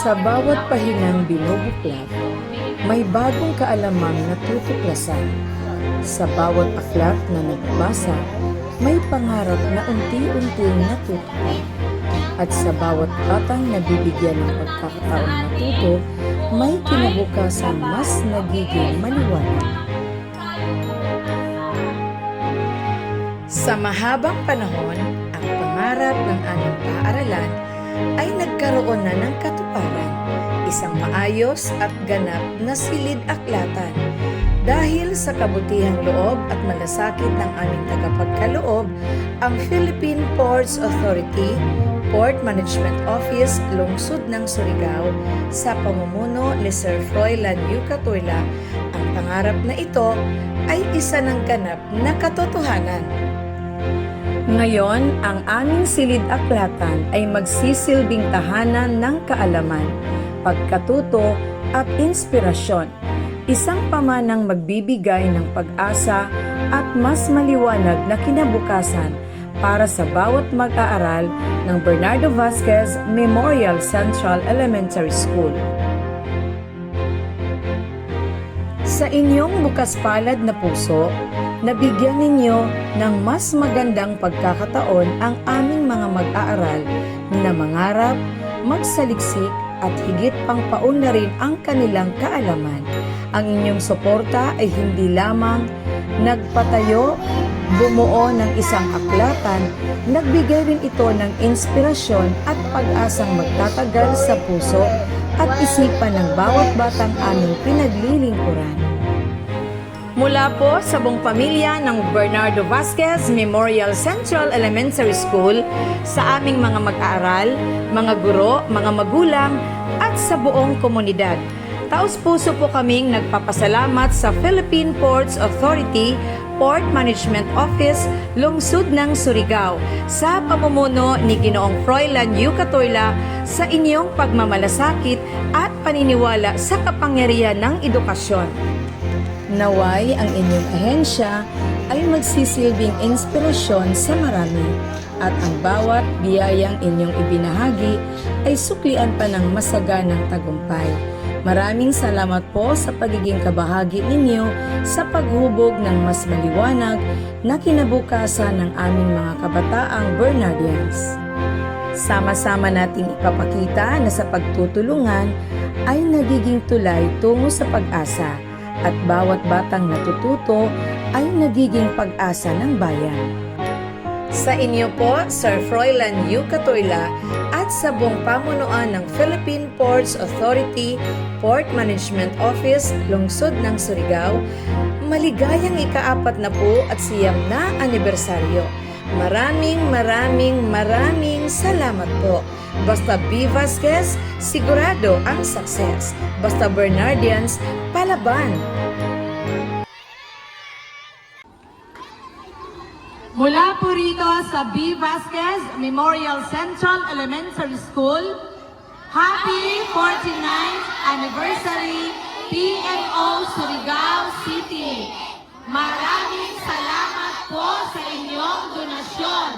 Sa bawat pahinang binubuklat, may bagong kaalamang natutuklasan. Sa bawat aklat na nagbasa, may pangarap na unti-unting natutupad. At sa bawat batang nabibigyan ng pagkakataon matuto, may kinabukasan mas nagiging maliwanag. Sa mahabang panahon, ang pangarap ng aming paaralan ay nagkaroon na ng katuparan, isang maayos at ganap na silid-aklatan. Dahil sa kabutihang loob at malasakit ng aming tagapagkaloob, ang Philippine Ports Authority, Port Management Office, Lungsod ng Surigao, sa pamumuno ni Sir Froilan U. Catoyla, ang pangarap na ito ay isa ng ganap na katotohanan. Ngayon, ang aming silid-aklatan ay magsisilbing tahanan ng kaalaman, pagkatuto at inspirasyon. Isang pamanang magbibigay ng pag-asa at mas maliwanag na kinabukasan para sa bawat mag-aaral ng Bernardo Vasquez Memorial Central Elementary School. Sa inyong bukas palad na puso, nabigyan ninyo ng mas magandang pagkakataon ang aming mga mag-aaral na mangarap, magsaliksik at higit pang paunlarin ang kanilang kaalaman. Ang inyong suporta ay hindi lamang nagpatayo, bumuo ng isang aklatan, nagbigay rin ito ng inspirasyon at pag-asang magtatagal sa puso at isipan ng bawat batang aming pinaglilingkuran. Mula po sa buong pamilya ng Bernardo Vasquez Memorial Central Elementary School, sa aming mga mag-aaral, mga guro, mga magulang, at sa buong komunidad, taos-puso po kaming nagpapasalamat sa Philippine Ports Authority, Port Management Office, Lungsod ng Surigao, sa pamumuno ni Ginoong Froilan U. Catoyla sa inyong pagmamalasakit at paniniwala sa kapangyarihan ng edukasyon. Naway ang inyong ahensya ay magsisilbing inspirasyon sa marami at ang bawat biyayang inyong ibinahagi ay suklian pa ng masaganang tagumpay. Maraming salamat po sa pagiging kabahagi ninyo sa paghubog ng mas maliwanag na kinabukasan ng aming mga kabataang Bernardians. Sama-sama nating ipapakita na sa pagtutulungan ay nagiging tulay tungo sa pag-asa at bawat batang natututo ay nagiging pag-asa ng bayan. Sa inyo po, Sir Froilan U. Catoyla, at sa buong pamunuan ng Philippine Ports Authority, Port Management Office, Lungsod ng Surigao, maligayang ika-4 na po at siyam na anibersaryo. Maraming salamat po. Basta B. Vasquez, sigurado ang success. Basta Bernardians, palaban! Mula po rito sa B. Vasquez Memorial Central Elementary School, Happy 49th Anniversary PMO Surigao City! Maraming salamat po sa inyong donasyon.